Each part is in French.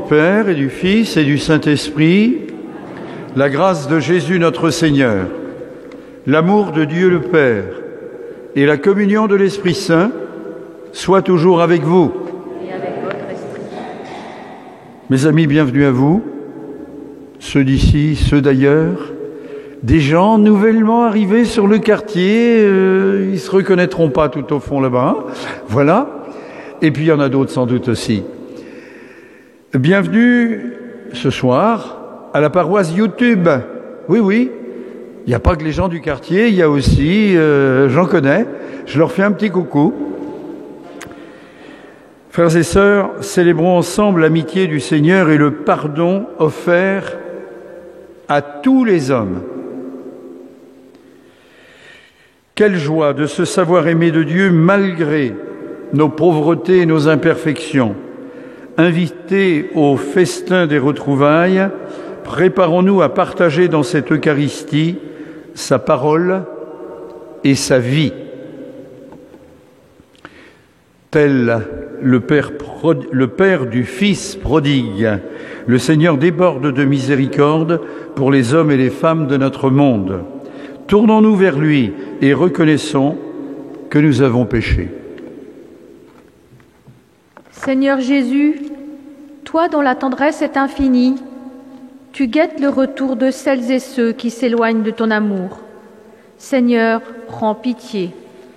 Père et du Fils et du Saint-Esprit, la grâce de Jésus notre Seigneur, l'amour de Dieu le Père et la communion de l'Esprit Saint soient toujours avec vous. Et avec votre esprit. Mes amis, bienvenue à vous, ceux d'ici, ceux d'ailleurs, des gens nouvellement arrivés sur le quartier, ils ne se reconnaîtront pas tout au fond là-bas, hein, voilà, et puis il y en a d'autres sans doute aussi. Bienvenue ce soir à la paroisse YouTube. Oui, il n'y a pas que les gens du quartier, il y a aussi, j'en connais, je leur fais un petit coucou. Frères et sœurs, célébrons ensemble l'amitié du Seigneur et le pardon offert à tous les hommes. Quelle joie de se savoir aimé de Dieu malgré nos pauvretés et nos imperfections. Invités au festin des retrouvailles, préparons-nous à partager dans cette Eucharistie sa parole et sa vie. Tel le Père du Fils prodigue, le Seigneur déborde de miséricorde pour les hommes et les femmes de notre monde. Tournons-nous vers lui et reconnaissons que nous avons péché. Seigneur Jésus, toi dont la tendresse est infinie, tu guettes le retour de celles et ceux qui s'éloignent de ton amour. Seigneur, prends pitié.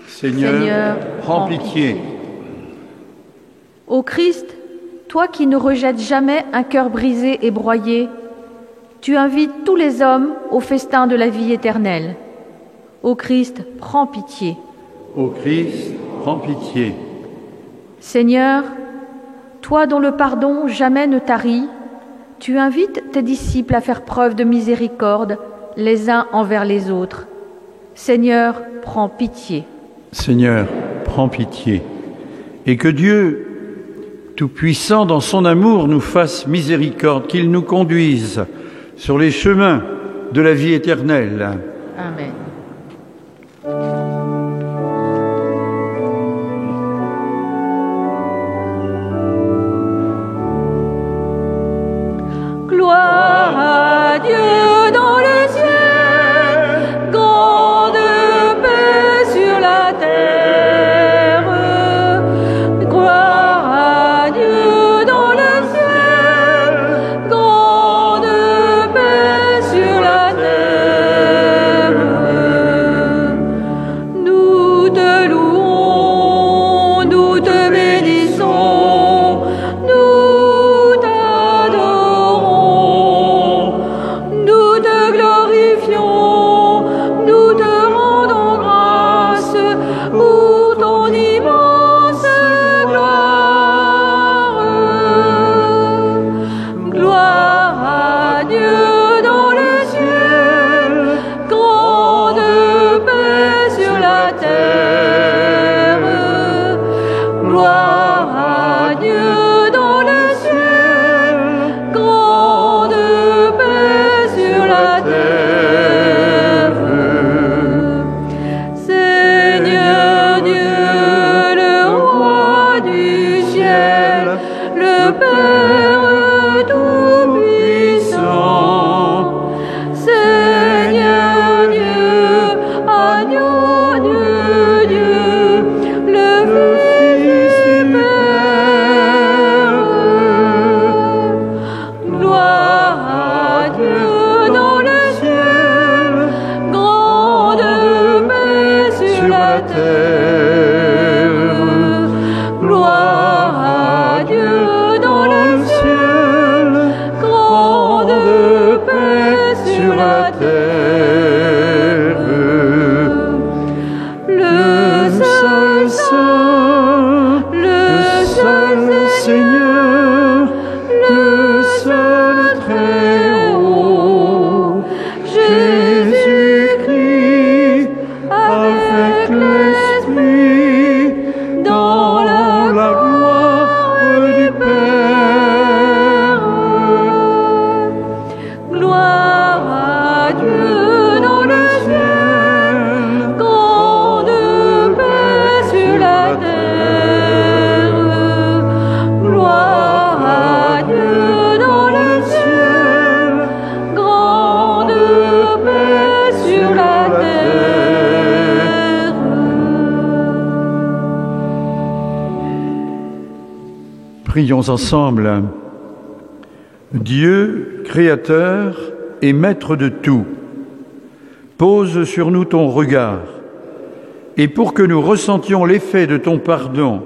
Seigneur, prends pitié. Ô Christ, toi qui ne rejettes jamais un cœur brisé et broyé, tu invites tous les hommes au festin de la vie éternelle. Ô Christ, prends pitié. Ô Christ, prends pitié. Seigneur, toi dont le pardon jamais ne tarit, tu invites tes disciples à faire preuve de miséricorde les uns envers les autres. Seigneur, prends pitié. Seigneur, prends pitié. Et que Dieu, Tout-Puissant, dans son amour, nous fasse miséricorde, qu'il nous conduise sur les chemins de la vie éternelle. Amen. Gloire à Dieu dans le ciel, grande paix sur la terre. Gloire à Dieu dans le ciel, grande paix sur la terre. Prions ensemble. Dieu, créateur et maître de tout, pose sur nous ton regard, et pour que nous ressentions l'effet de ton pardon,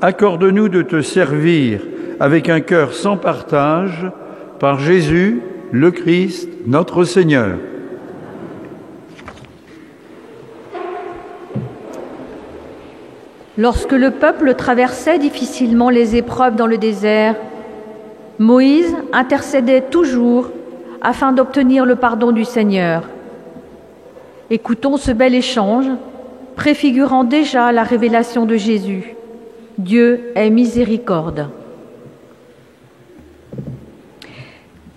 accorde-nous de te servir avec un cœur sans partage, par Jésus, le Christ, notre Seigneur. Lorsque le peuple traversait difficilement les épreuves dans le désert, Moïse intercédait toujours afin d'obtenir le pardon du Seigneur. Écoutons ce bel échange, préfigurant déjà la révélation de Jésus. Dieu est miséricorde.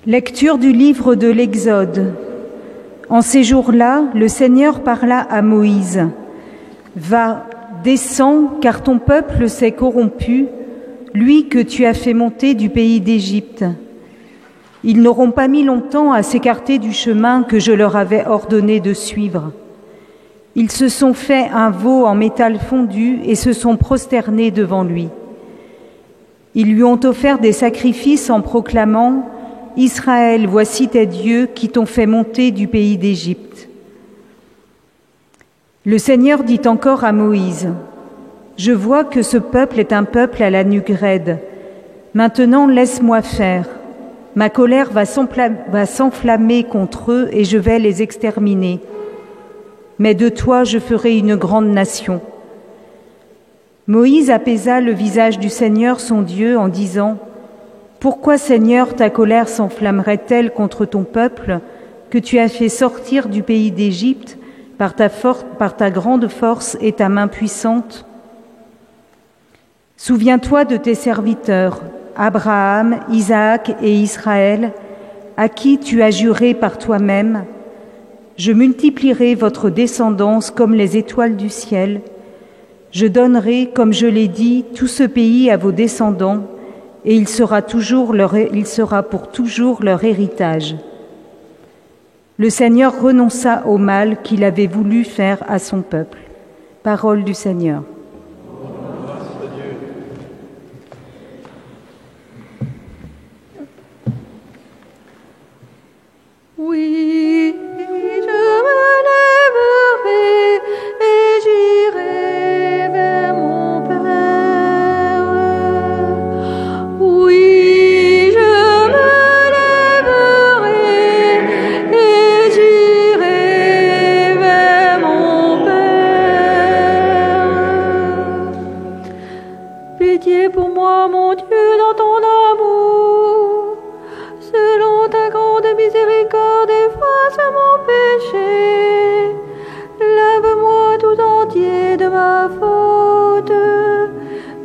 Lecture du livre de l'Exode. En ces jours-là, le Seigneur parla à Moïse. « Va, descends, car ton peuple s'est corrompu, lui que tu as fait monter du pays d'Égypte. Ils n'auront pas mis longtemps à s'écarter du chemin que je leur avais ordonné de suivre. Ils se sont fait un veau en métal fondu et se sont prosternés devant lui. Ils lui ont offert des sacrifices en proclamant « Israël, voici tes dieux qui t'ont fait monter du pays d'Égypte. » Le Seigneur dit encore à Moïse, « Je vois que ce peuple est un peuple à la nuque raide. Maintenant, laisse-moi faire. Ma colère va s'enflammer contre eux et je vais les exterminer. Mais de toi, je ferai une grande nation. » Moïse apaisa le visage du Seigneur, son Dieu, en disant, « Pourquoi, Seigneur, ta colère s'enflammerait-elle contre ton peuple que tu as fait sortir du pays d'Égypte par ta grande force et ta main puissante ? Souviens-toi de tes serviteurs, Abraham, Isaac et Israël, à qui tu as juré par toi-même, « Je multiplierai votre descendance comme les étoiles du ciel. Je donnerai, comme je l'ai dit, tout ce pays à vos descendants, et il sera pour toujours leur héritage. » Le Seigneur renonça au mal qu'il avait voulu faire à son peuple. Parole du Seigneur. Oui, je me lèverai et j'irai vers mon Père. Oui, je me lèverai et j'irai vers mon Père. Pitié pour moi, mon Dieu, dans ton amour, selon ta grande miséricorde, efface mon péché. Lave-moi tout entier de ma faute.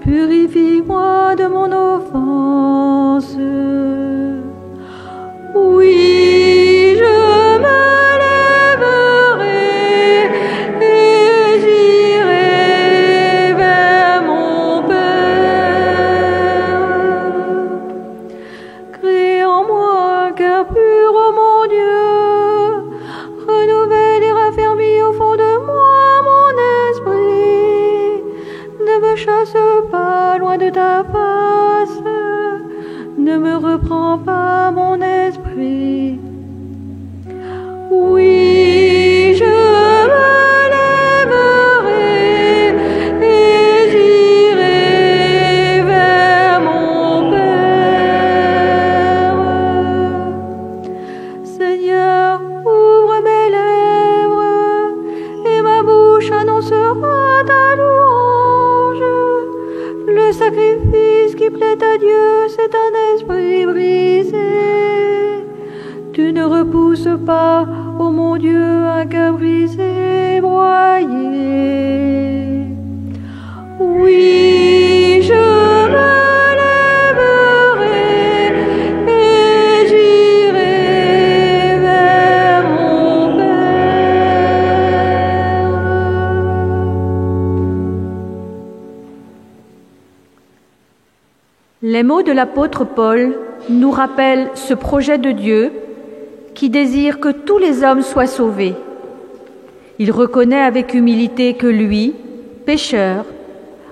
Purifie-moi de mon offense. Oui, je me lèverai et j'irai vers mon Père. Crée en moi un cœur pur, ô mon Dieu. Renouvelle et raffermis au fond de moi mon esprit. Ne me chasse pas loin de ta face. Ne me reprends pas mon esprit. Oui, je me lèverai et j'irai vers mon Père. Seigneur, ouvre mes lèvres et ma bouche annoncera ta louange. Le sacrifice qui plaît à Dieu, c'est un esprit brisé. Tu ne repousses pas, ô mon Dieu, un cœur brisé, broyé. Oui, je me lèverai et j'irai vers mon Père. Les mots de l'apôtre Paul nous rappellent ce projet de Dieu qui désire que tous les hommes soient sauvés. Il reconnaît avec humilité que lui, pécheur,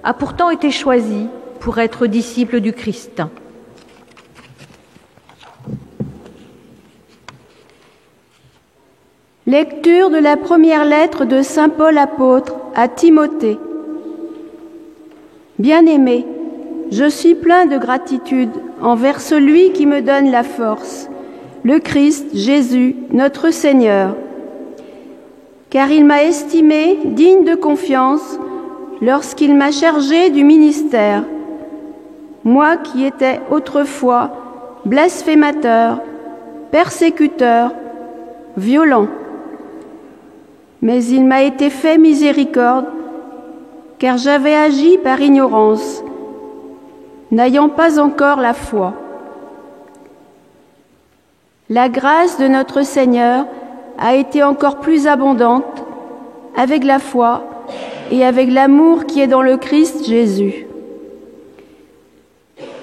a pourtant été choisi pour être disciple du Christ. Lecture de la première lettre de saint Paul apôtre à Timothée. Bien-aimé, je suis plein de gratitude envers celui qui me donne la force, le Christ Jésus, notre Seigneur. Car il m'a estimé digne de confiance lorsqu'il m'a chargé du ministère, moi qui étais autrefois blasphémateur, persécuteur, violent. Mais il m'a été fait miséricorde, car j'avais agi par ignorance, n'ayant pas encore la foi. La grâce de notre Seigneur a été encore plus abondante avec la foi et avec l'amour qui est dans le Christ Jésus.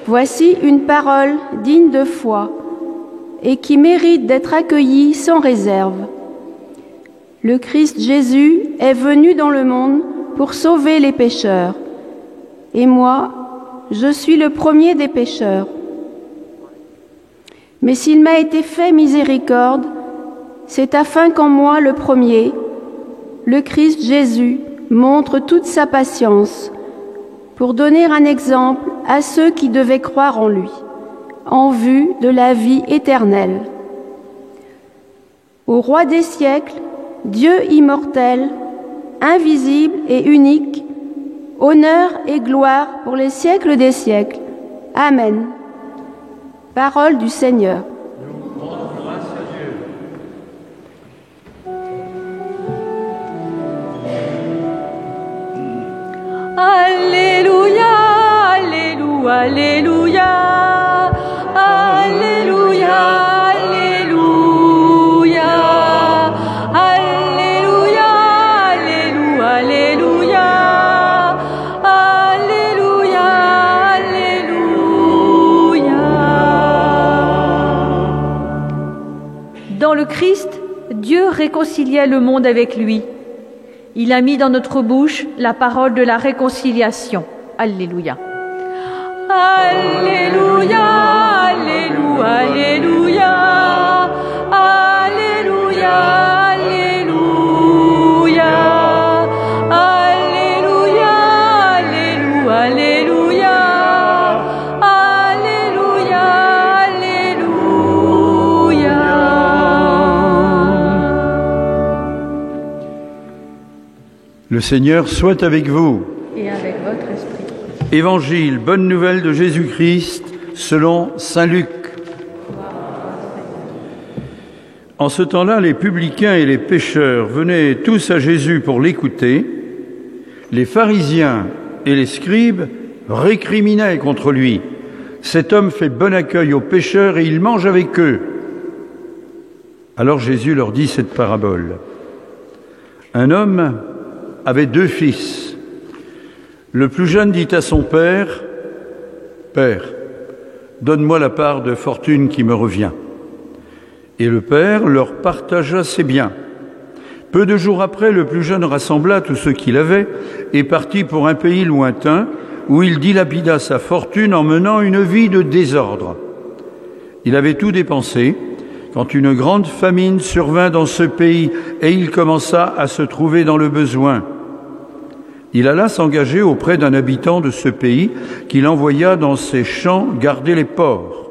Voici une parole digne de foi et qui mérite d'être accueillie sans réserve. Le Christ Jésus est venu dans le monde pour sauver les pécheurs. Et moi, je suis le premier des pécheurs. Mais s'il m'a été fait miséricorde, c'est afin qu'en moi, le premier, le Christ Jésus, montre toute sa patience pour donner un exemple à ceux qui devaient croire en lui, en vue de la vie éternelle. Au Roi des siècles, Dieu immortel, invisible et unique, honneur et gloire pour les siècles des siècles. Amen. Parole du Seigneur. Nous rendons grâce à Dieu. Alléluia, Alléluia, Alléluia, Alléluia, Alléluia, Alléluia, Alléluia, Alléluia, Alléluia, Alléluia. Dans le Christ, Dieu réconciliait le monde avec lui. Il a mis dans notre bouche la parole de la réconciliation. Alléluia. Alléluia, Alléluia, Alléluia, Alléluia, Alléluia, Alléluia, Alléluia, Alléluia, Alléluia, Alléluia. Le Seigneur soit avec vous. Et avec votre esprit. Évangile, bonne nouvelle de Jésus-Christ selon saint Luc. En ce temps-là, les publicains et les pécheurs venaient tous à Jésus pour l'écouter. Les pharisiens et les scribes récriminaient contre lui. Cet homme fait bon accueil aux pécheurs et il mange avec eux. Alors Jésus leur dit cette parabole. Un homme avait 2 fils. Le plus jeune dit à son père, « Père, donne-moi la part de fortune qui me revient. » Et le père leur partagea ses biens. Peu de jours après, le plus jeune rassembla tout ce qu'il avait et partit pour un pays lointain où il dilapida sa fortune en menant une vie de désordre. Il avait tout dépensé quand une grande famine survint dans ce pays et il commença à se trouver dans le besoin. Il alla s'engager auprès d'un habitant de ce pays qu'il envoya dans ses champs garder les porcs.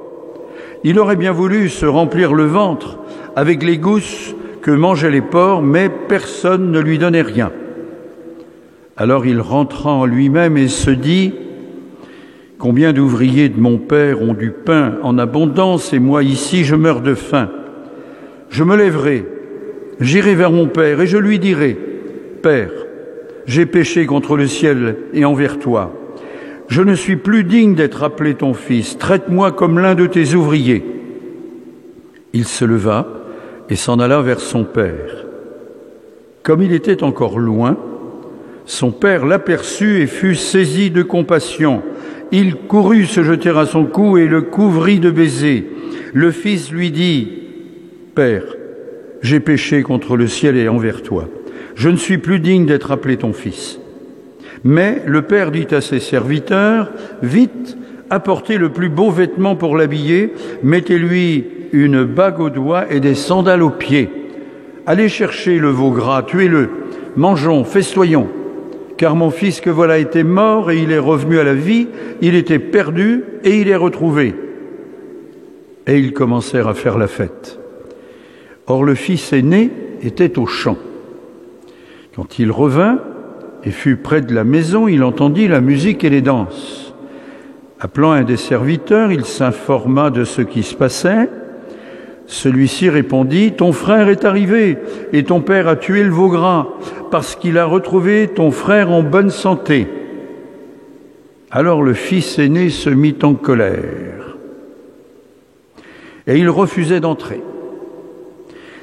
Il aurait bien voulu se remplir le ventre avec les gousses que mangeaient les porcs, mais personne ne lui donnait rien. Alors il rentra en lui-même et se dit « Combien d'ouvriers de mon père ont du pain en abondance et moi ici je meurs de faim. Je me lèverai, j'irai vers mon père et je lui dirai « Père, j'ai péché contre le ciel et envers toi. Je ne suis plus digne d'être appelé ton fils. Traite-moi comme l'un de tes ouvriers. » Il se leva et s'en alla vers son père. Comme il était encore loin, son père l'aperçut et fut saisi de compassion. Il courut se jeter à son cou et le couvrit de baisers. Le fils lui dit « Père, j'ai péché contre le ciel et envers toi. Je ne suis plus digne d'être appelé ton fils. » Mais le père dit à ses serviteurs, « Vite, apportez le plus beau vêtement pour l'habiller, mettez-lui une bague au doigt et des sandales aux pieds. Allez chercher le veau gras, tuez-le, mangeons, festoyons. Car mon fils que voilà était mort et il est revenu à la vie, il était perdu et il est retrouvé. » Et ils commencèrent à faire la fête. Or le fils aîné était au champ. Quand il revint et fut près de la maison, il entendit la musique et les danses. Appelant un des serviteurs, il s'informa de ce qui se passait. Celui-ci répondit, « Ton frère est arrivé et ton père a tué le veau gras parce qu'il a retrouvé ton frère en bonne santé. » Alors le fils aîné se mit en colère et il refusait d'entrer.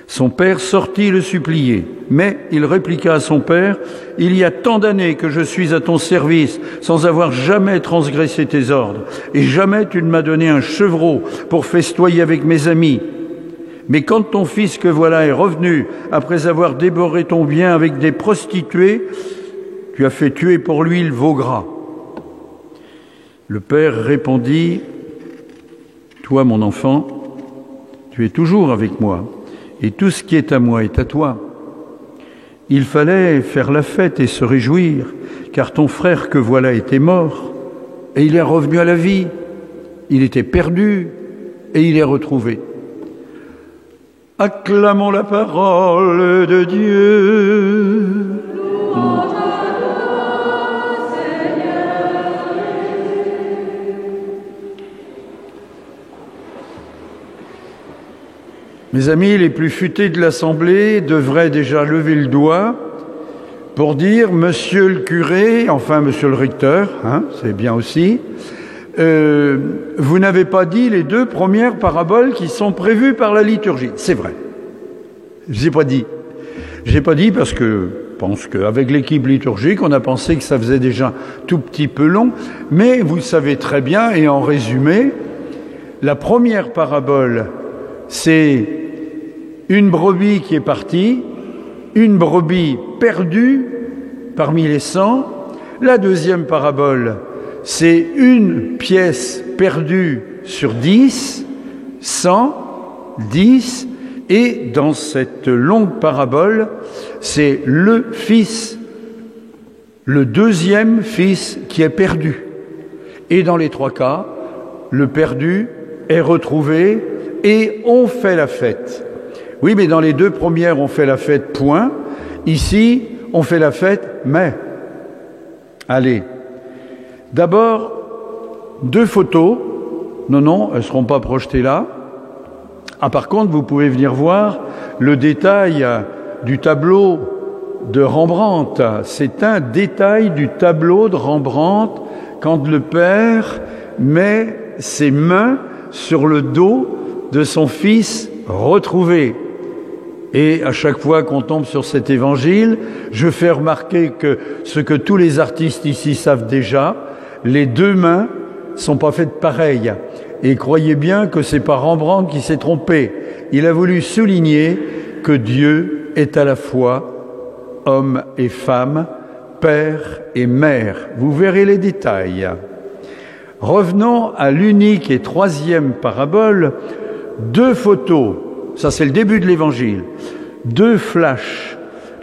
Son père sortit le supplier, mais il répliqua à son père, « Il y a tant d'années que je suis à ton service sans avoir jamais transgressé tes ordres, et jamais tu ne m'as donné un chevreau pour festoyer avec mes amis. Mais quand ton fils que voilà est revenu, après avoir dévoré ton bien avec des prostituées, tu as fait tuer pour lui le veau gras. » Le père répondit, « Toi, mon enfant, tu es toujours avec moi, et tout ce qui est à moi est à toi. Il fallait faire la fête et se réjouir, car ton frère que voilà était mort, et il est revenu à la vie. Il était perdu, et il est retrouvé. » Acclamons la parole de Dieu. Mes amis, les plus futés de l'Assemblée devraient déjà lever le doigt pour dire « Monsieur le curé », enfin « Monsieur le recteur », c'est bien aussi, vous n'avez pas dit les 2 premières paraboles qui sont prévues par la liturgie. C'est vrai. Je n'ai pas dit. Je n'ai pas dit parce que je pense qu'avec l'équipe liturgique, on a pensé que ça faisait déjà tout petit peu long. Mais vous savez très bien, et en résumé, la première parabole, c'est une brebis qui est partie, une brebis perdue parmi les 100. La deuxième parabole, c'est une pièce perdue sur 10, 100, 10, et dans cette longue parabole, c'est le fils, le deuxième fils qui est perdu. Et dans les 3 cas, le perdu est retrouvé et on fait la fête. Oui, mais dans les 2 premières, on fait la fête, point. Ici, on fait la fête, mais. Allez. D'abord, 2 photos. Non, elles ne seront pas projetées là. Ah, par contre, vous pouvez venir voir le détail du tableau de Rembrandt. C'est un détail du tableau de Rembrandt quand le père met ses mains sur le dos de son fils retrouvé. Et à chaque fois qu'on tombe sur cet évangile, je fais remarquer que ce que tous les artistes ici savent déjà, les 2 mains sont pas faites pareilles. Et croyez bien que c'est pas Rembrandt qui s'est trompé. Il a voulu souligner que Dieu est à la fois homme et femme, père et mère. Vous verrez les détails. Revenons à l'unique et 3e parabole. 2 photos. Ça, c'est le début de l'évangile. 2 flashs.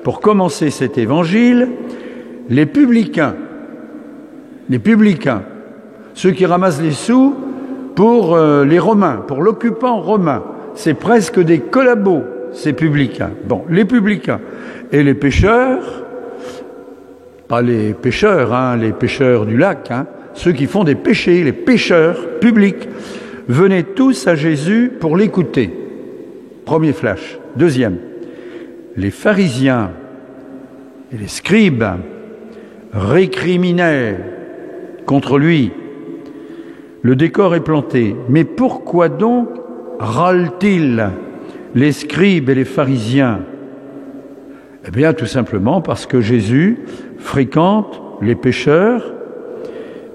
Pour commencer cet évangile, les publicains, ceux qui ramassent les sous pour les Romains, pour l'occupant romain. C'est presque des collabos, ces publicains. Bon, les publicains et les pêcheurs, pas les pêcheurs, les pêcheurs du lac, ceux qui font des péchés, les pêcheurs publics, venaient tous à Jésus pour l'écouter. Premier flash. 2e, les pharisiens et les scribes récriminaient contre lui. Le décor est planté. Mais pourquoi donc râlent-ils les scribes et les pharisiens? Eh bien, tout simplement parce que Jésus fréquente les pécheurs.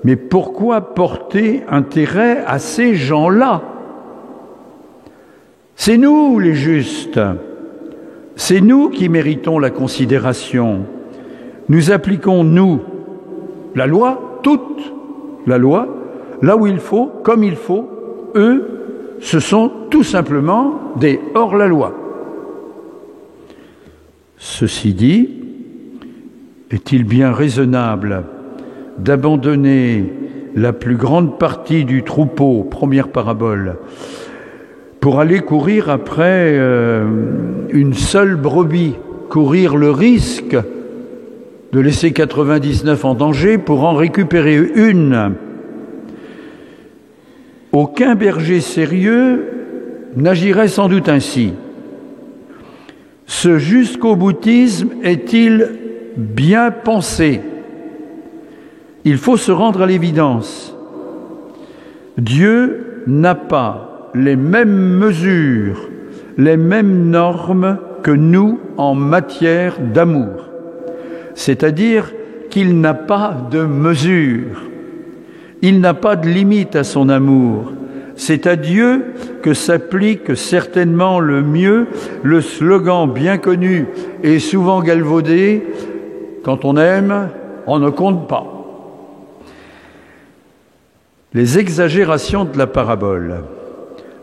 Mais pourquoi porter intérêt à ces gens-là? C'est nous les justes. C'est nous qui méritons la considération. Nous appliquons, nous, La loi, toute la loi, là où il faut, comme il faut, eux, ce sont tout simplement des hors-la-loi. Ceci dit, est-il bien raisonnable d'abandonner la plus grande partie du troupeau, première parabole, pour aller courir après une seule brebis, courir le risque de laisser 99 en danger pour en récupérer une? Aucun berger sérieux n'agirait sans doute ainsi. Ce jusqu'au-boutisme est-il bien pensé? Il faut se rendre à l'évidence. Dieu n'a pas les mêmes mesures, les mêmes normes que nous en matière d'amour. C'est-à-dire qu'il n'a pas de mesure. Il n'a pas de limite à son amour. C'est à Dieu que s'applique certainement le mieux le slogan bien connu et souvent galvaudé « Quand on aime, on ne compte pas ». Les exagérations de la parabole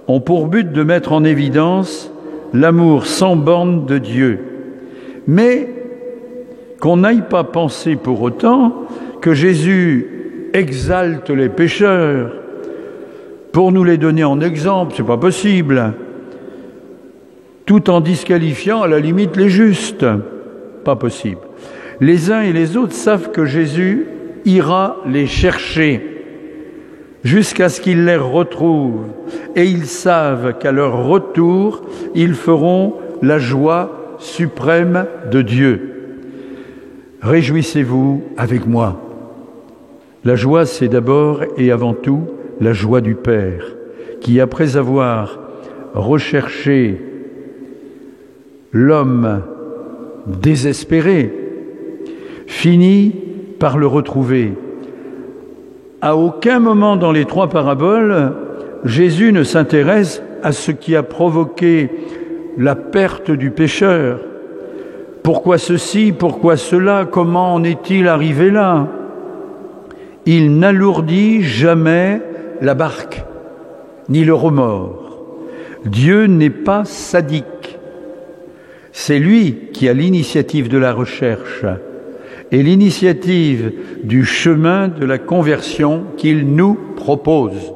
ont pour but de mettre en évidence l'amour sans borne de Dieu, mais qu'on n'aille pas penser pour autant que Jésus exalte les pécheurs pour nous les donner en exemple, c'est pas possible, tout en disqualifiant à la limite les justes, pas possible. Les uns et les autres savent que Jésus ira les chercher jusqu'à ce qu'ils les retrouvent, et ils savent qu'à leur retour, ils feront la joie suprême de Dieu. Réjouissez-vous avec moi. La joie, c'est d'abord et avant tout la joie du Père, qui, après avoir recherché l'homme désespéré, finit par le retrouver. À aucun moment dans les trois paraboles, Jésus ne s'intéresse à ce qui a provoqué la perte du pécheur. Pourquoi ceci, pourquoi cela, comment en est-il arrivé là? Il n'alourdit jamais la barque, ni le remords. Dieu n'est pas sadique. C'est lui qui a l'initiative de la recherche et l'initiative du chemin de la conversion qu'il nous propose.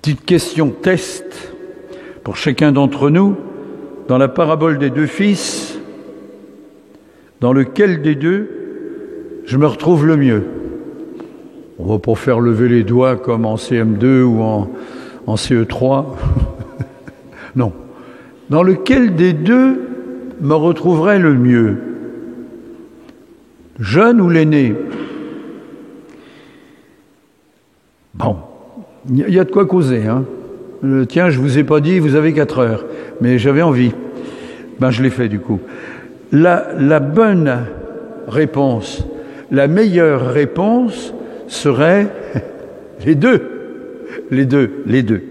Petite question test pour chacun d'entre nous. Dans la parabole des deux fils, dans lequel des deux je me retrouve le mieux? On va pas faire lever les doigts comme en CM2 ou en CE3. Non. Dans lequel des deux me retrouverait le mieux? Jeune ou l'aîné? Bon, il y a de quoi causer, hein. Tiens, je vous ai pas dit, vous avez 4 heures, mais j'avais envie. Ben, je l'ai fait du coup. La bonne réponse, la meilleure réponse serait les deux. Les deux.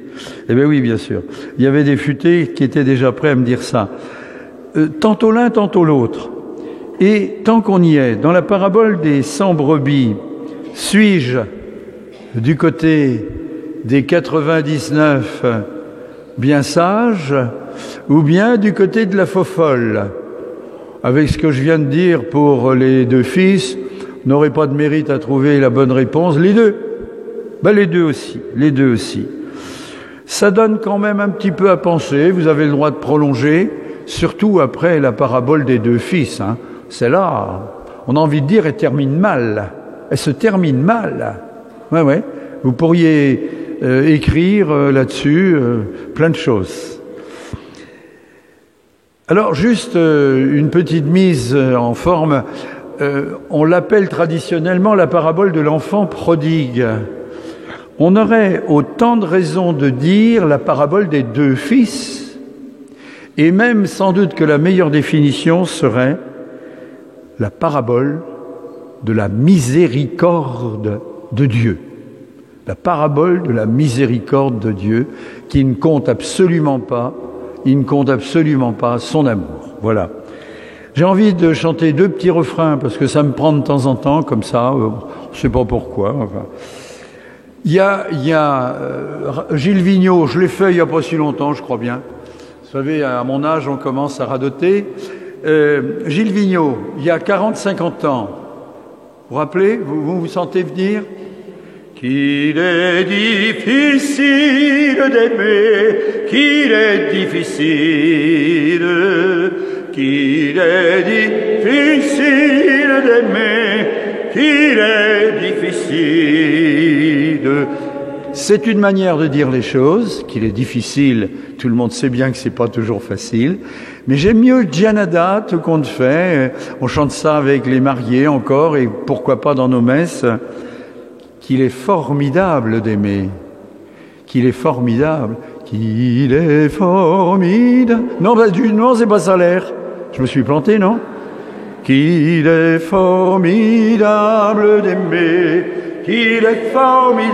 Eh bien oui, bien sûr. Il y avait des futés qui étaient déjà prêts à me dire ça. Tantôt l'un, tantôt l'autre. Et tant qu'on y est, dans la parabole des 100 brebis, suis-je du côté des 99 bien sages ou bien du côté de la faux-folle? Avec ce que je viens de dire pour les deux fils, n'aurait pas de mérite à trouver la bonne réponse. Les deux. Ben les deux aussi. Ça donne quand même un petit peu à penser. Vous avez le droit de prolonger, surtout après la parabole des deux fils. Hein. Celle-là, on a envie de dire, elle termine mal. Elle se termine mal. Ouais. Vous pourriez écrire là-dessus plein de choses. Alors, juste une petite mise en forme. On l'appelle traditionnellement la parabole de l'enfant prodigue. On aurait autant de raisons de dire la parabole des deux fils, et même sans doute que la meilleure définition serait la parabole de la miséricorde de Dieu. La parabole de la miséricorde de Dieu qui ne compte absolument pas son amour. Voilà. J'ai envie de chanter 2 petits refrains parce que ça me prend de temps en temps comme ça, on ne sait pas pourquoi. Enfin. Il y a Gilles Vigneault, je l'ai fait il n'y a pas si longtemps, je crois bien. Vous savez, à mon âge, on commence à radoter. Gilles Vigneault, il y a 40-50 ans, vous vous rappelez, vous sentez venir? Qu'il est difficile d'aimer, qu'il est difficile, qu'il est difficile d'aimer, qu'il est difficile. C'est une manière de dire les choses, qu'il est difficile, tout le monde sait bien que c'est pas toujours facile, mais j'aime mieux Gianada, tout compte fait, on chante ça avec les mariés encore, et pourquoi pas dans nos messes, qu'il est formidable d'aimer, qu'il est formidable, qu'il est formidable. Non, non, c'est pas ça l'air. Je me suis planté, non? Qu'il est formidable d'aimer, qu'il est formidable,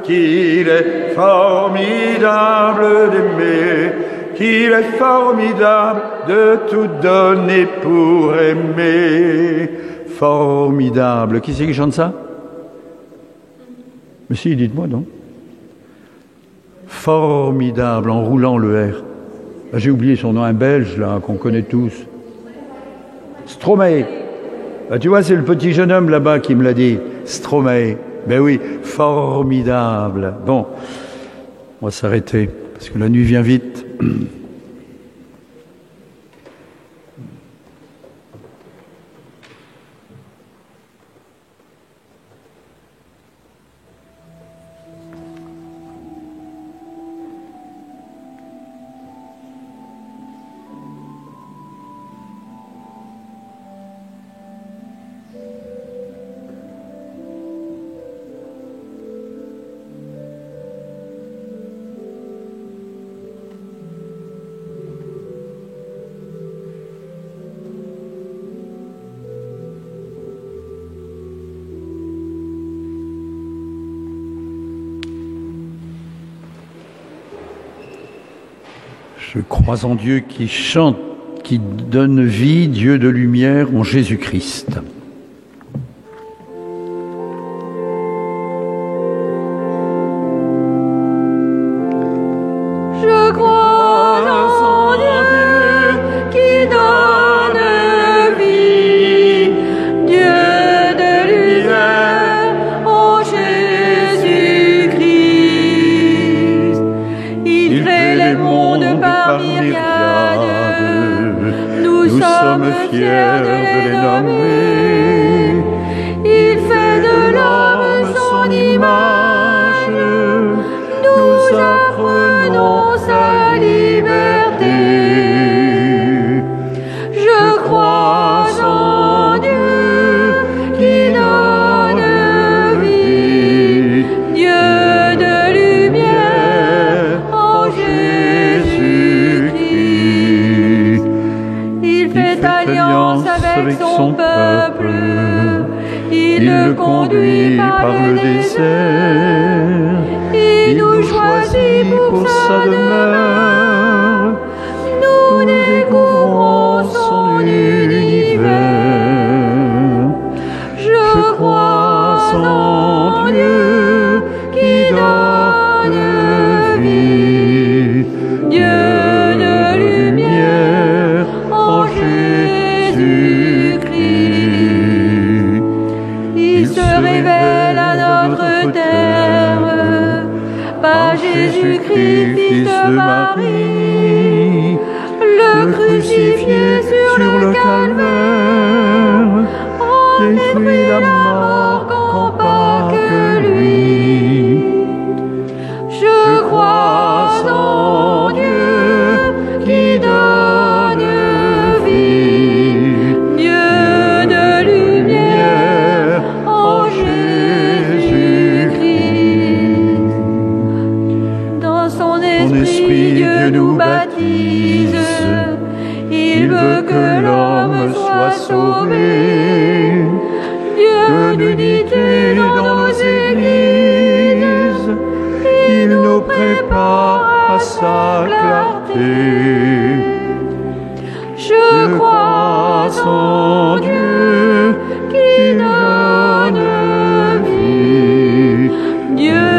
qu'il est formidable d'aimer, qu'il est formidable de tout donner pour aimer. Formidable. Qui c'est qui chante ça? Mais si, dites-moi donc. Formidable, en roulant le R. J'ai oublié son nom, un Belge, là, qu'on connaît tous. Stromae. Tu vois, c'est le petit jeune homme là-bas qui me l'a dit. Stromae. Ben oui, formidable. Bon, on va s'arrêter, parce que la nuit vient vite. Je crois en Dieu qui chante, qui donne vie, Dieu de lumière en Jésus-Christ. Je crois en Dieu qui donne vie, Dieu de lumière en Jésus-Christ. Il fait les mondes par myriades, nous sommes fiers de les nommer. Il fait de l'homme son image, nous apprenons sa liberté. Je crois en Dieu qui donne vie, Dieu de lumière en Jésus-Christ. Il fait alliance avec son peuple, il le conduit par le désert, il nous choisit pour sa demeure, nous découvrons son univers. Je crois en Dieu qui donne vie, Dieu de lumière en Jésus-Christ. Il se révèle à notre terre par Jésus-Christ, fils de Marie, le crucifié sur le calvaire, détruit la mort qu'on pas que lui. Je crois en Dieu qui donne vie, Dieu de lumière en Jésus-Christ. Dans son esprit, Dieu nous baptise, il veut que l'homme soit sauvé. Dieu l'unité dans nos églises, il nous prépare à sa clarté. Je crois en Dieu qui donne vie, Dieu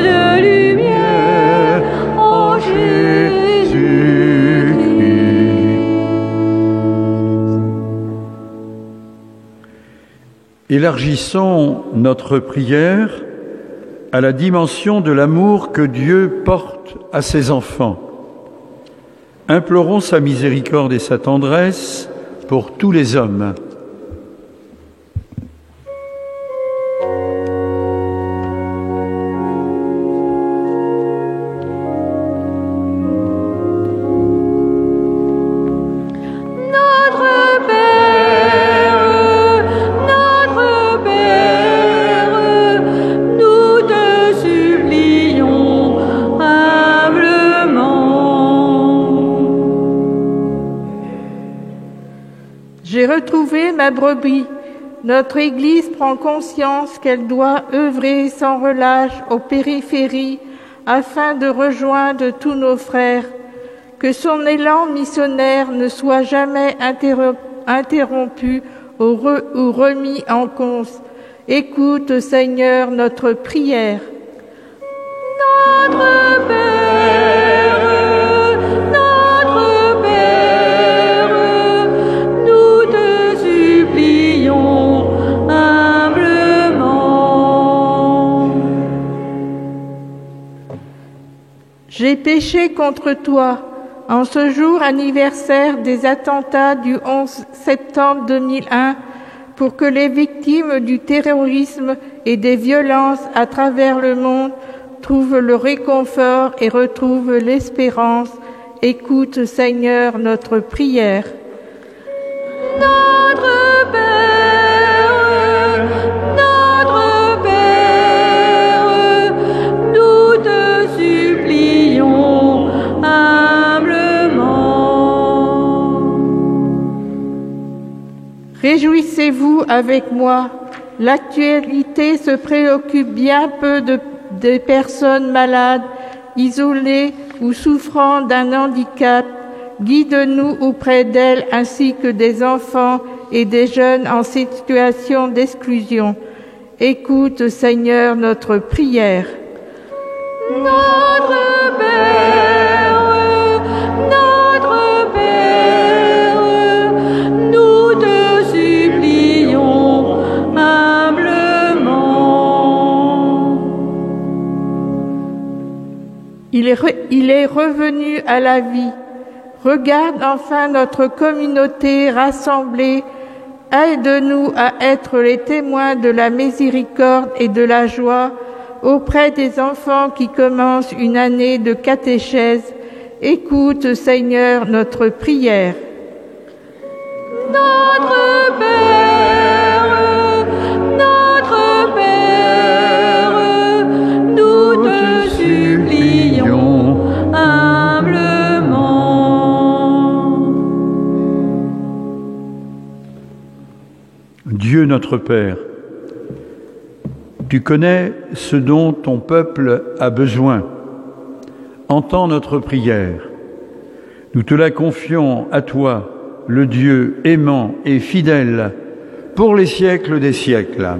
de lumière en Jésus-Christ. Élargissons notre prière à la dimension de l'amour que Dieu porte à ses enfants. Implorons sa miséricorde et sa tendresse pour tous les hommes. J'ai retrouvé ma brebis. Notre Église prend conscience qu'elle doit œuvrer sans relâche aux périphéries afin de rejoindre tous nos frères. Que son élan missionnaire ne soit jamais interrompu ou remis en cause. Écoute, Seigneur, notre prière. Notre Père, notre Père, nous te supplions humblement. J'ai péché contre toi. En ce jour anniversaire des attentats du 11 septembre 2001, pour que les victimes du terrorisme et des violences à travers le monde trouvent le réconfort et retrouvent l'espérance, écoute, Seigneur, notre prière. Notre Père, notre Père, nous te supplions humblement. Réjouissez-vous avec moi. L'actualité se préoccupe bien peu des personnes malades, isolées ou souffrant d'un handicap. Guide-nous auprès d'elles ainsi que des enfants et des jeunes en situation d'exclusion. Écoute, Seigneur, notre prière. Notre Père, notre Père, nous te supplions humblement. Il est revenu à la vie. Regarde enfin notre communauté rassemblée. Aide-nous à être les témoins de la miséricorde et de la joie auprès des enfants qui commencent une année de catéchèse. Écoute, Seigneur, notre prière. Notre Père, notre Père, nous te supplions humblement. Dieu notre Père, tu connais ce dont ton peuple a besoin. Entends notre prière. Nous te la confions à toi, le Dieu aimant et fidèle, pour les siècles des siècles.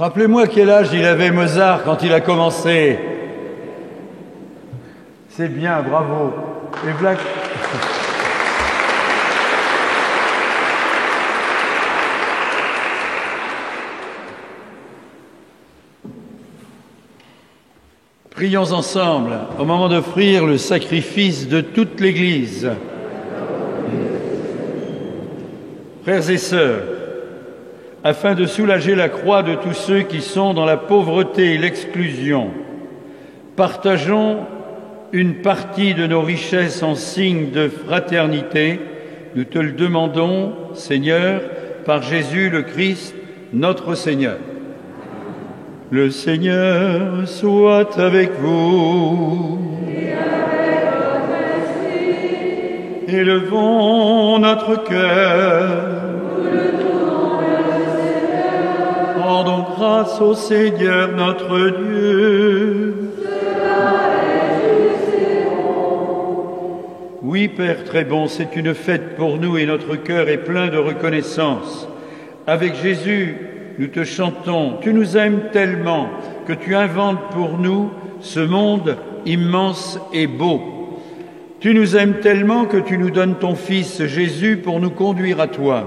Rappelez-moi quel âge il avait Mozart quand il a commencé. C'est bien, bravo. Et voilà. Prions ensemble au moment d'offrir le sacrifice de toute l'Église. Frères et sœurs, afin de soulager la croix de tous ceux qui sont dans la pauvreté et l'exclusion, partageons une partie de nos richesses en signe de fraternité. Nous te le demandons, Seigneur, par Jésus le Christ, notre Seigneur. Le Seigneur soit avec vous. Et avec votre esprit. Élevons notre cœur. Nous le tournons vers le Seigneur. Rendons grâce au Seigneur notre Dieu. Cela est juste et bon. Oui, Père très bon, c'est une fête pour nous et notre cœur est plein de reconnaissance. Avec Jésus, nous te chantons, tu nous aimes tellement que tu inventes pour nous ce monde immense et beau. Tu nous aimes tellement que tu nous donnes ton Fils Jésus pour nous conduire à toi.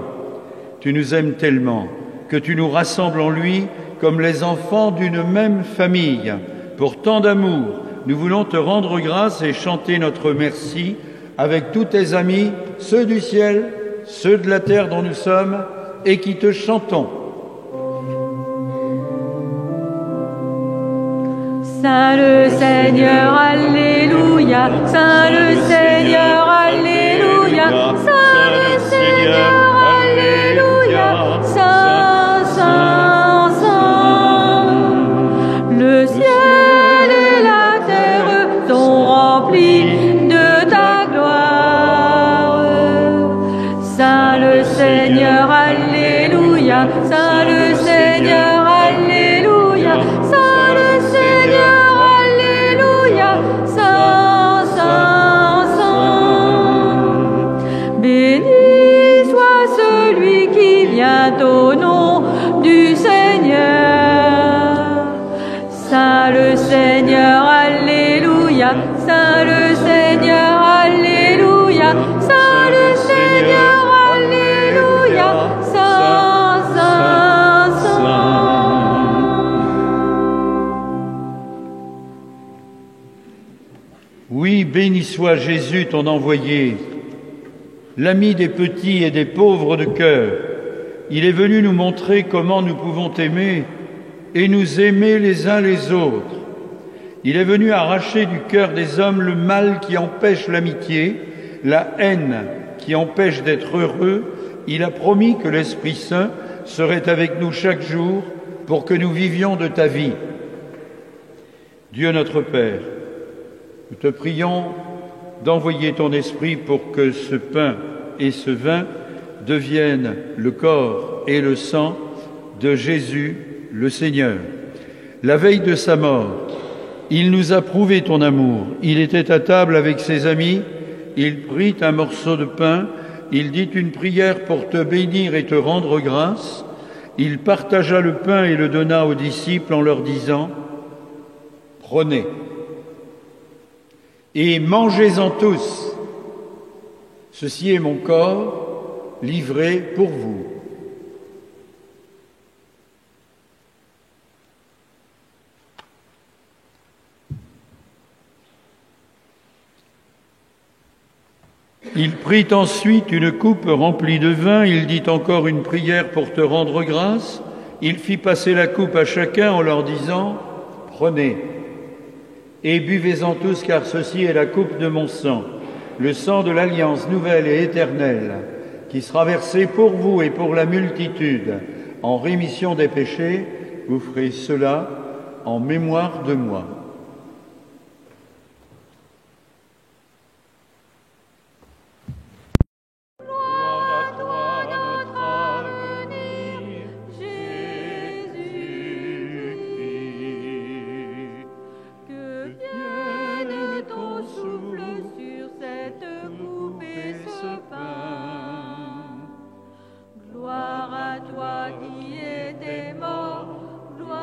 Tu nous aimes tellement que tu nous rassembles en lui comme les enfants d'une même famille. Pour tant d'amour, nous voulons te rendre grâce et chanter notre merci avec tous tes amis, ceux du ciel, ceux de la terre dont nous sommes et qui te chantons. Saint le Seigneur, Alléluia. Saint le Seigneur, Alléluia. Saint le Seigneur, Alléluia. Saint, Saint, Saint. Le ciel et la terre sont remplis de ta gloire. Saint le Seigneur, Alléluia. Saint le Seigneur, Alléluia. Saint le Seigneur, Alléluia. Saint, Saint, Saint. Béni soit celui qui vient au nom du Seigneur. Saint le Seigneur, Alléluia. Saint le Seigneur, Alléluia. Saint le Seigneur, Alléluia. Saint, Saint, Saint. Oui, béni soit Jésus, ton envoyé, l'ami des petits et des pauvres de cœur. Il est venu nous montrer comment nous pouvons t'aimer et nous aimer les uns les autres. Il est venu arracher du cœur des hommes le mal qui empêche l'amitié, la haine qui empêche d'être heureux. Il a promis que l'Esprit Saint serait avec nous chaque jour pour que nous vivions de ta vie. Dieu notre Père, nous te prions d'envoyer ton Esprit pour que ce pain et ce vin deviennent le corps et le sang de Jésus le Seigneur. La veille de sa mort, il nous a prouvé ton amour. Il était à table avec ses amis, il prit un morceau de pain, il dit une prière pour te bénir et te rendre grâce. Il partagea le pain et le donna aux disciples en leur disant « Prenez et mangez-en tous. Ceci est mon corps livré pour vous. » Il prit ensuite une coupe remplie de vin, il dit encore une prière pour te rendre grâce, il fit passer la coupe à chacun en leur disant « Prenez et buvez-en tous, car ceci est la coupe de mon sang, le sang de l'alliance nouvelle et éternelle, qui sera versé pour vous et pour la multitude en rémission des péchés. Vous ferez cela en mémoire de moi. » Gloire à toi qui étais mort, gloire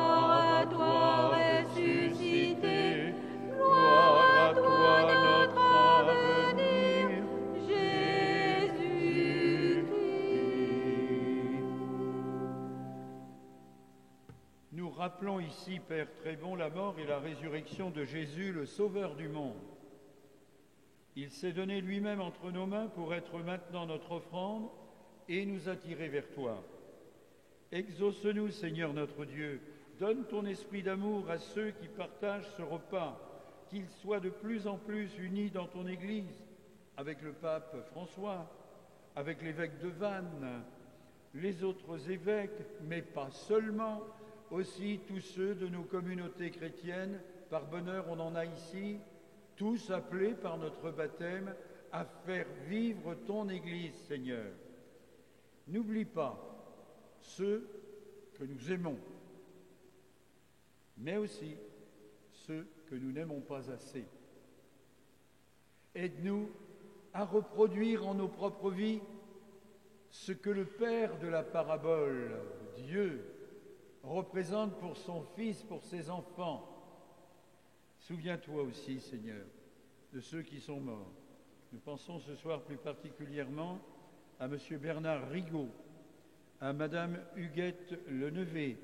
rappelons ici, Père très bon, la mort et la résurrection de Jésus, le Sauveur du monde. Il s'est donné lui-même entre nos mains pour être maintenant notre offrande et nous attirer vers toi. Exauce-nous, Seigneur notre Dieu, donne ton esprit d'amour à ceux qui partagent ce repas, qu'ils soient de plus en plus unis dans ton Église, avec le pape François, avec l'évêque de Vannes, les autres évêques, mais pas seulement, aussi tous ceux de nos communautés chrétiennes, par bonheur on en a ici, tous appelés par notre baptême à faire vivre ton Église, Seigneur. N'oublie pas ceux que nous aimons, mais aussi ceux que nous n'aimons pas assez. Aide-nous à reproduire en nos propres vies ce que le Père de la parabole, Dieu, représente pour son Fils, pour ses enfants. Souviens-toi aussi, Seigneur, de ceux qui sont morts. Nous pensons ce soir plus particulièrement à M. Bernard Rigaud, à Mme Huguette Lenevé,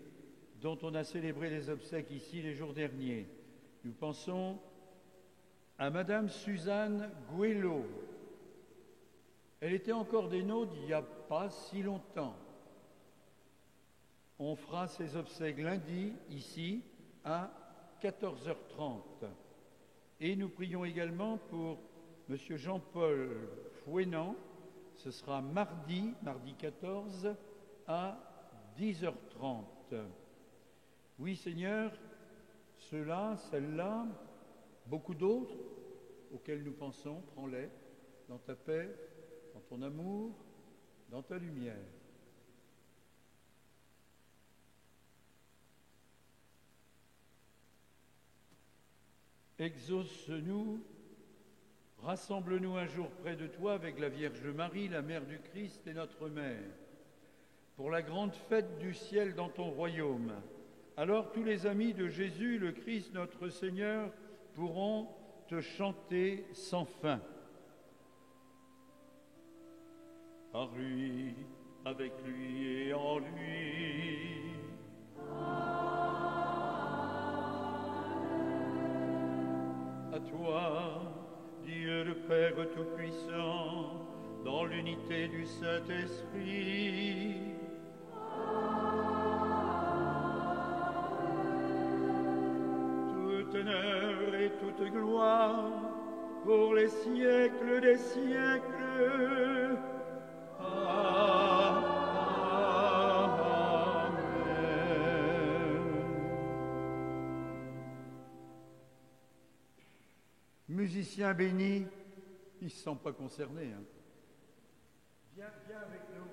dont on a célébré les obsèques ici les jours derniers. Nous pensons à Mme Suzanne Gouello. Elle était encore des nôtres il n'y a pas si longtemps. On fera ses obsèques lundi, ici, à 14h30. Et nous prions également pour M. Jean-Paul Fouénant. Ce sera mardi 14, à 10h30. Oui, Seigneur, ceux-là, celles-là, beaucoup d'autres auxquels nous pensons, prends-les dans ta paix, dans ton amour, dans ta lumière. Exauce-nous, rassemble-nous un jour près de toi avec la Vierge Marie, la Mère du Christ et notre Mère, pour la grande fête du ciel dans ton royaume. Alors tous les amis de Jésus, le Christ, notre Seigneur, pourront te chanter sans fin. Par lui, avec lui et en lui. À toi, Dieu le Père Tout-Puissant, dans l'unité du Saint-Esprit. Tout honneur et toute gloire pour les siècles des siècles. Musiciens bénis, ils ne se sentent pas concernés. Hein. Viens avec nous.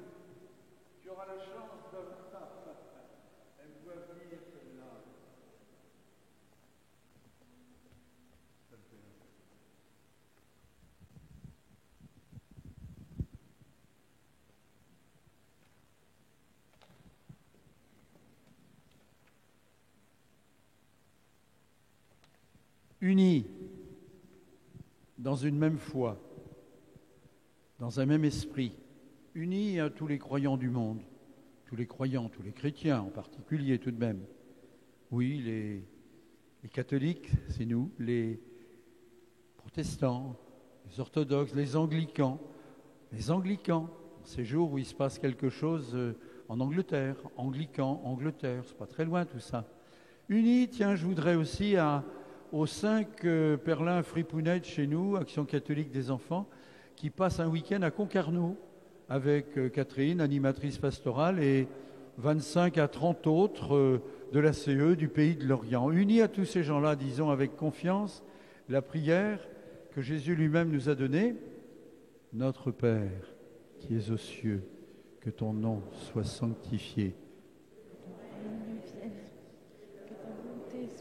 Tu auras la chance d'avoir. Elle doit venir celle-là. Unis dans une même foi, dans un même esprit, unis à tous les croyants du monde, tous les croyants, tous les chrétiens en particulier tout de même. Oui, les catholiques, c'est nous, les protestants, les orthodoxes, les anglicans, ces jours où il se passe quelque chose en Angleterre, Angleterre, c'est pas très loin tout ça. Unis, tiens, je voudrais aussi aux 5 Perlin Fripounettes chez nous, Action catholique des enfants, qui passent un week-end à Concarneau avec Catherine, animatrice pastorale, et 25 à 30 autres de la CE du pays de l'Orient. Unis à tous ces gens-là, disons avec confiance, la prière que Jésus lui-même nous a donnée. Notre Père, qui es aux cieux, que ton nom soit sanctifié.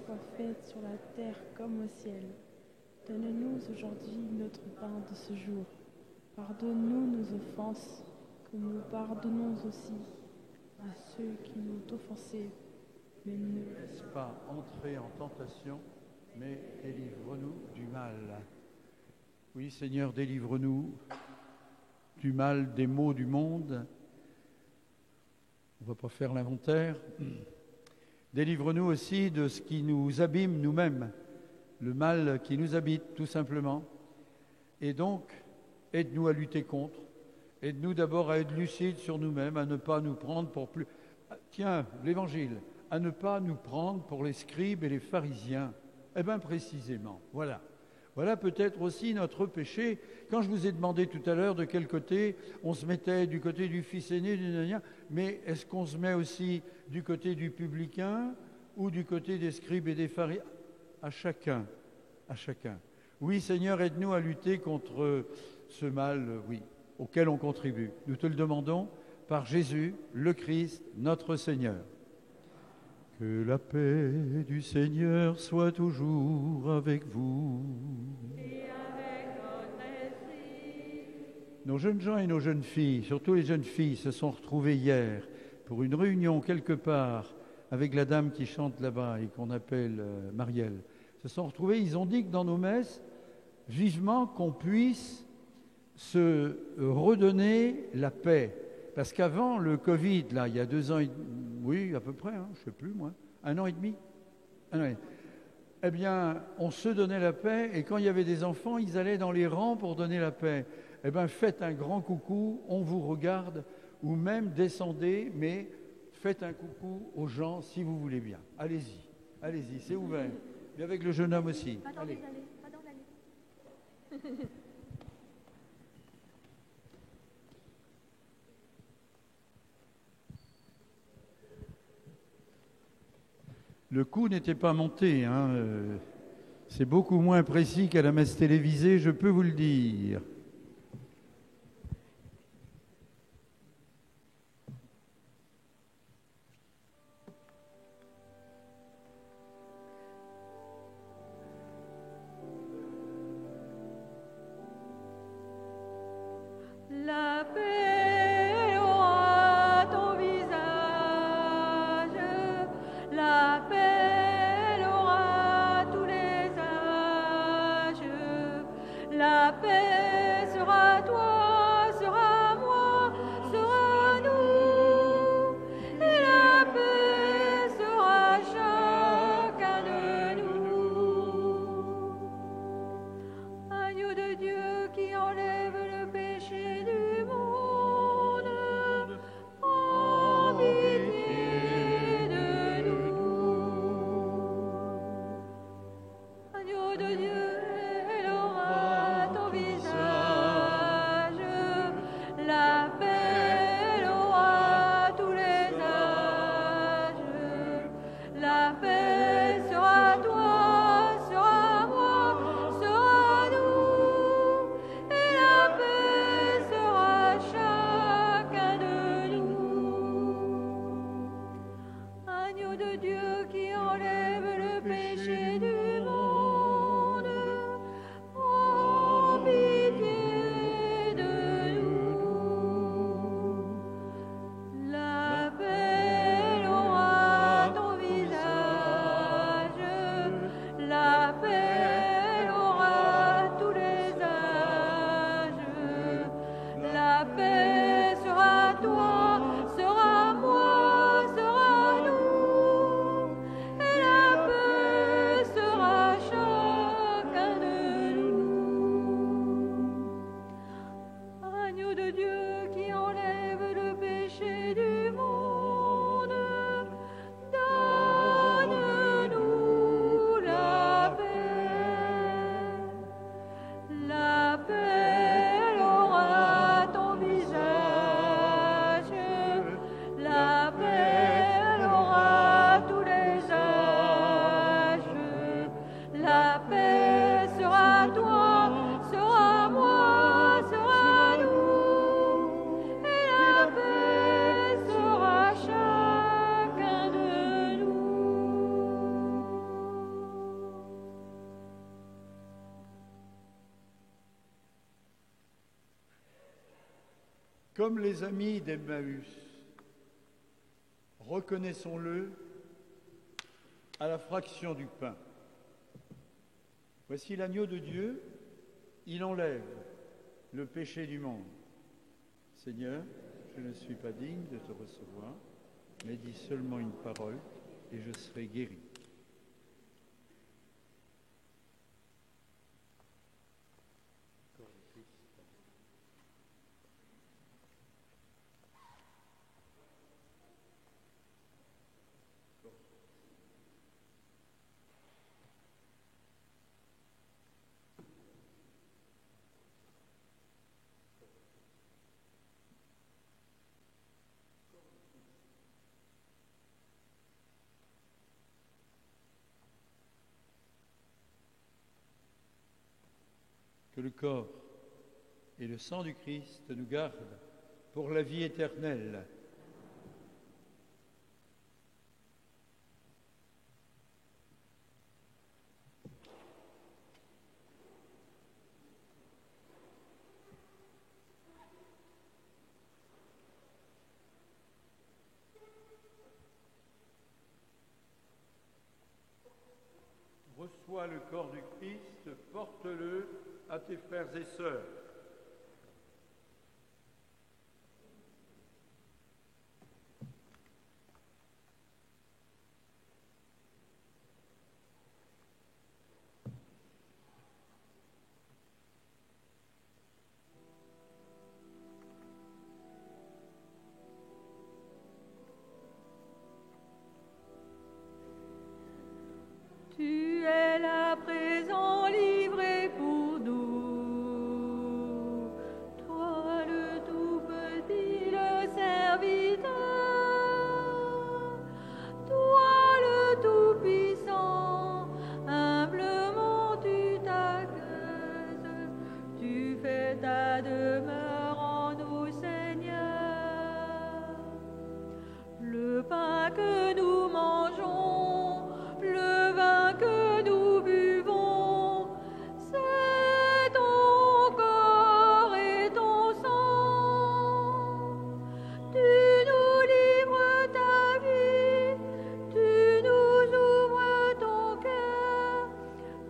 Soit faite sur la terre comme au ciel. Donne-nous aujourd'hui notre pain de ce jour. Pardonne-nous nos offenses, comme nous pardonnons aussi à ceux qui nous ont offensés. Mais ne laisse pas entrer en tentation, mais délivre-nous du mal. Oui, Seigneur, délivre-nous du mal, des maux du monde. On ne va pas faire l'inventaire. Délivre-nous aussi de ce qui nous abîme nous-mêmes, le mal qui nous habite tout simplement. Et donc, aide-nous à lutter contre. Aide-nous d'abord à être lucides sur nous-mêmes, à ne pas nous prendre pour plus... Tiens, l'Évangile, à ne pas nous prendre pour les scribes et les pharisiens. Eh bien, précisément, voilà. Voilà peut-être aussi notre péché. Quand je vous ai demandé tout à l'heure de quel côté on se mettait, du côté du fils aîné, mais est-ce qu'on se met aussi du côté du publicain ou du côté des scribes et des pharisiens? À chacun, à chacun. Oui, Seigneur, aide-nous à lutter contre ce mal, oui, auquel on contribue. Nous te le demandons par Jésus, le Christ, notre Seigneur. Que la paix du Seigneur soit toujours avec vous. Et avec votre esprit. Nos jeunes gens et nos jeunes filles, surtout les jeunes filles, se sont retrouvés hier pour une réunion quelque part avec la dame qui chante là-bas et qu'on appelle Marielle. Se sont retrouvés, ils ont dit que dans nos messes, vivement qu'on puisse se redonner la paix. Parce qu'avant le Covid, là, il y a 2 ans, oui, à peu près, je ne sais plus moi, 1 an et demi, eh bien, on se donnait la paix, et quand il y avait des enfants, ils allaient dans les rangs pour donner la paix. Eh bien, faites un grand coucou, on vous regarde, ou même descendez, mais faites un coucou aux gens si vous voulez bien. Allez-y, allez-y, c'est ouvert. Et avec le jeune homme aussi. Allez. Le coup n'était pas monté, c'est beaucoup moins précis qu'à la messe télévisée, je peux vous le dire. La paix aura ton visage, la paix aura tous les âges, la paix sera toi, sera moi, sera nous, et la paix sera chacun de nous. Agneau de Dieu qui enlève le péché du monde, en pitié de nous. Agneau de Dieu, elle aura ton visage, la paix elle aura tous les âges, la paix sera toi, sera moi, sera nous, et la paix sera chacun de nous. Agneau de Dieu qui enlève le péché du monde, en pitié de nous. La paix elle aura ton visage, la paix elle aura tous les âges, la paix sera toi, sera moi, sera nous, et la paix sera chacun de nous. Agneau de Dieu qui enlève le péché du monde, donne-nous la paix. La paix elle aura ton visage, la paix elle aura tous les âges, la paix sera toi, sera moi, sera nous, et la paix sera chacun de nous. Comme les amis d'Emmaüs, reconnaissons-le à la fraction du pain. Voici l'agneau de Dieu, il enlève le péché du monde. Seigneur, je ne suis pas digne de te recevoir, mais dis seulement une parole et je serai guéri. Que le corps et le sang du Christ nous gardent pour la vie éternelle. Reçois le corps du Christ, porte-le à tes frères et sœurs. Tu es là présent, livré pour nous. Toi le tout petit, le serviteur. Toi le tout puissant, humblement tu t'accueilles. Tu fais ta demeure en nous, Seigneur. Le pain que nous mangeons, le vin que nous buvons, c'est ton corps et ton sang. Tu nous livres ta vie, tu nous ouvres ton cœur,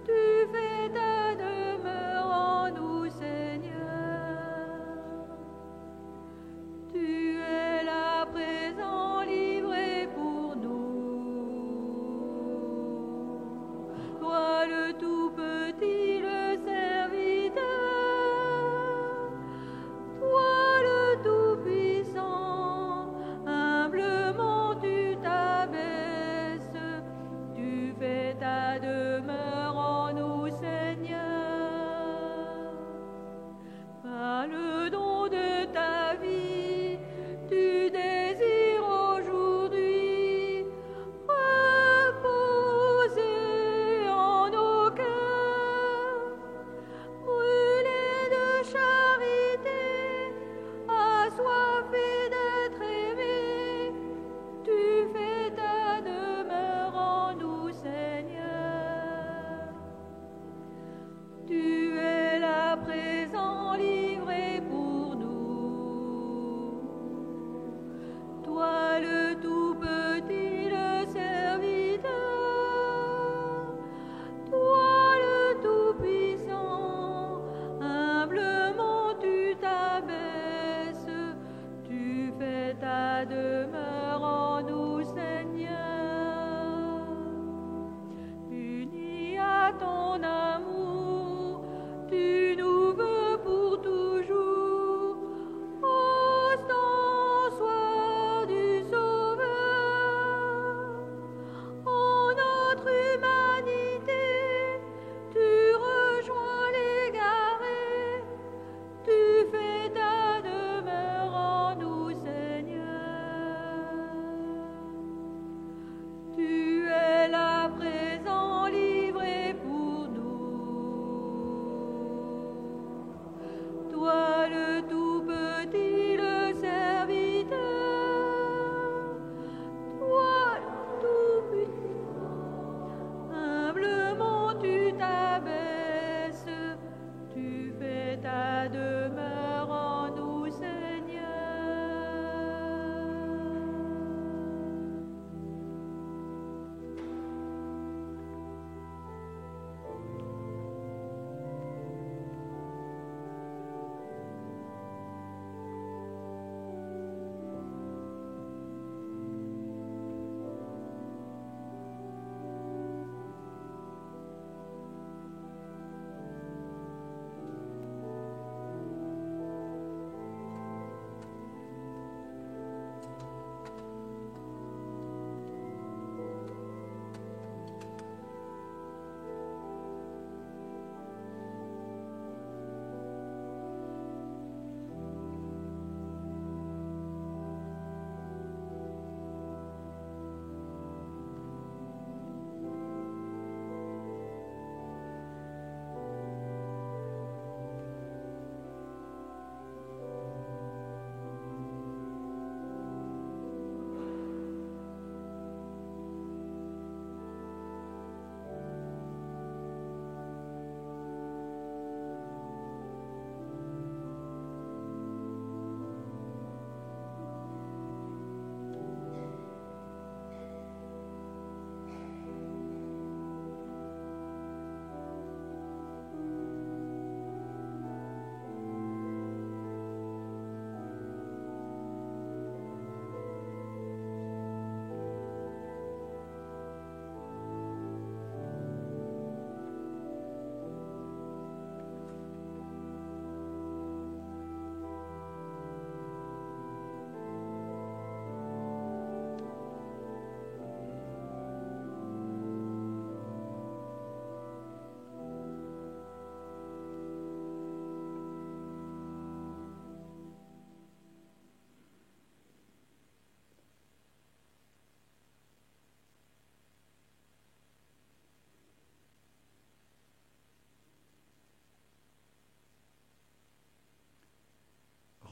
tu fais ta demeure en nous, Seigneur. Tu es là présent, livré pour nous. Toi le tout petit, le serviteur. Toi le tout puissant, humblement tu t'abaisses. Tu fais ta demeure en nous, Seigneur. Par le don de ta vie, tu désires aujourd'hui reposer en nos cœurs, brûler de charité, assoiffés d'être aimés. Tu fais ta demeure en nous, Seigneur. Tu es là présent, livré pour nous. Toi le tout petit, le serviteur. Toi le tout puissant, humblement tu t'abaisses. Tu fais ta demeure en nous, Seigneur. Unis à ton amour, tu nous veux pour toujours. Ostensoir du Sauveur, en notre humanité, tu rejoins l'égaré. Tu fais ta demeure en nous, Seigneur. Tu es là présent, livré pour nous.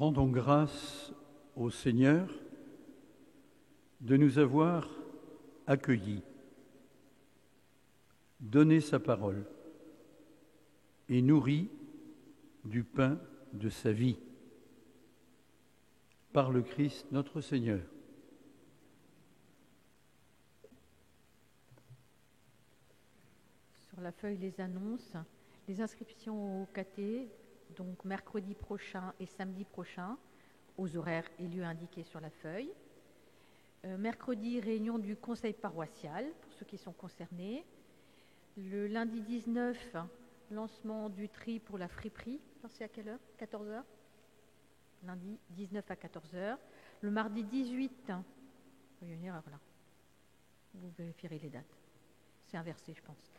Rendons grâce au Seigneur de nous avoir accueillis, donné sa parole et nourris du pain de sa vie, par le Christ notre Seigneur. Sur la feuille, les annonces, les inscriptions au caté, donc mercredi prochain et samedi prochain, aux horaires et lieux indiqués sur la feuille. Mercredi, réunion du conseil paroissial, pour ceux qui sont concernés. Le lundi 19, lancement du tri pour la friperie. C'est à quelle heure? 14h? Lundi 19 à 14h. Le mardi 18, il y a une erreur là. Vous vérifierez les dates. C'est inversé, je pense.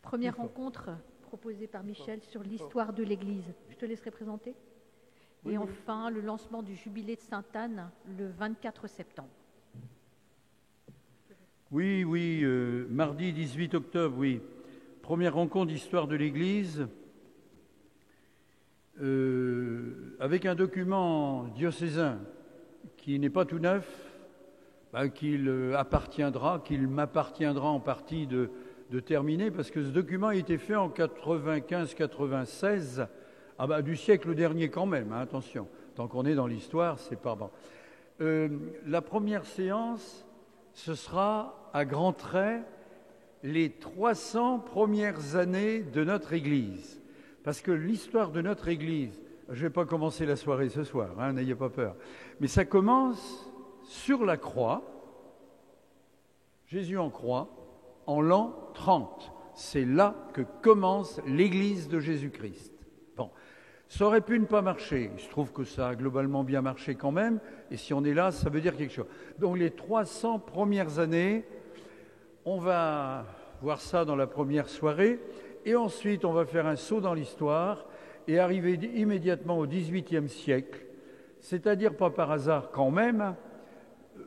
Première rencontre proposée par Michel sur l'histoire de l'Église. Je te laisserai présenter. Oui, et oui. enfin, le lancement du jubilé de Sainte-Anne le 24 septembre. Oui, mardi 18 octobre, oui. Première rencontre d'histoire de l'Église avec un document diocésain qui n'est pas tout neuf, qu'il m'appartiendra en partie de terminer, parce que ce document a été fait en 95-96, du siècle dernier quand même, hein, attention. Tant qu'on est dans l'histoire, c'est pas bon. La première séance, ce sera à grands traits les 300 premières années de notre Église. Parce que l'histoire de notre Église, je ne vais pas commencer la soirée ce soir, hein, n'ayez pas peur, mais ça commence sur la croix, Jésus en croix, en l'an 30. C'est là que commence l'Église de Jésus-Christ. Bon, ça aurait pu ne pas marcher. Il se trouve que ça a globalement bien marché quand même, et si on est là, ça veut dire quelque chose. Donc les 300 premières années, on va voir ça dans la première soirée, et ensuite on va faire un saut dans l'histoire et arriver immédiatement au XVIIIe siècle, c'est-à-dire pas par hasard quand même,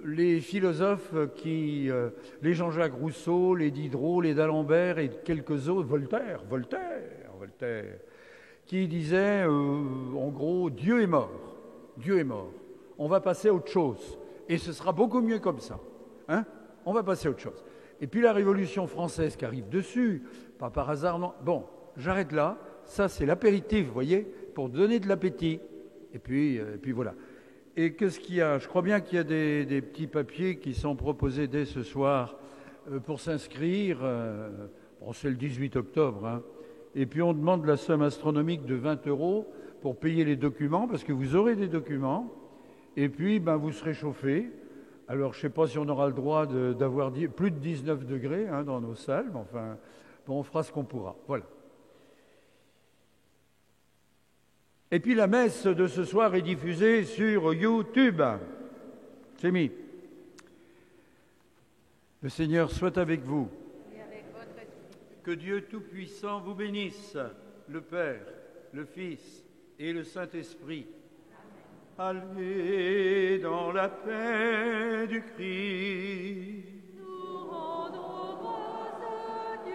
les philosophes les Jean-Jacques Rousseau, les Diderot, les d'Alembert et quelques autres, Voltaire, qui disaient en gros, Dieu est mort, on va passer à autre chose, et ce sera beaucoup mieux comme ça, hein, on va passer à autre chose. Et puis la Révolution française qui arrive dessus, pas par hasard, non. Bon, j'arrête là, ça c'est l'apéritif, vous voyez, pour donner de l'appétit, et puis voilà. Et qu'est-ce qu'il y a? Je crois bien qu'il y a des petits papiers qui sont proposés dès ce soir pour s'inscrire. Bon, c'est le 18 octobre. Hein. Et puis on demande la somme astronomique de 20 € pour payer les documents, parce que vous aurez des documents. Et puis, vous serez chauffé. Alors, je ne sais pas si on aura le droit d'avoir plus de 19 degrés hein, dans nos salles. Mais enfin, bon, on fera ce qu'on pourra. Voilà. Et puis la messe de ce soir est diffusée sur YouTube. C'est mis. Le Seigneur soit avec vous. Et avec votre esprit. Que Dieu Tout-Puissant vous bénisse, le Père, le Fils et le Saint-Esprit. Allez dans la paix du Christ. Nous rendons grâce à Dieu.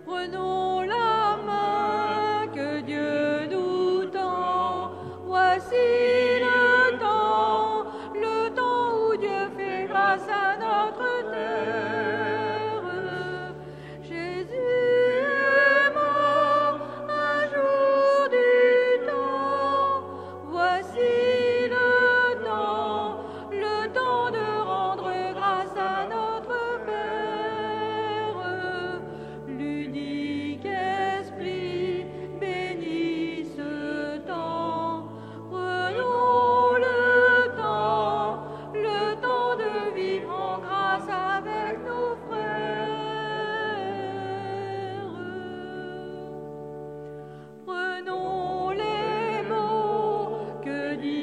Prenons la main que Dieu nous tend. Voici le temps où Dieu fait grâce à notre terre. Jésus est mort un jour du temps. Voici le temps de rendre grâce à notre Père. L'unique Esprit bénit ce temps. Prenons le temps de vivre en grâce avec nos frères. Prenons les mots que dit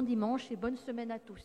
bon dimanche et bonne semaine à tous.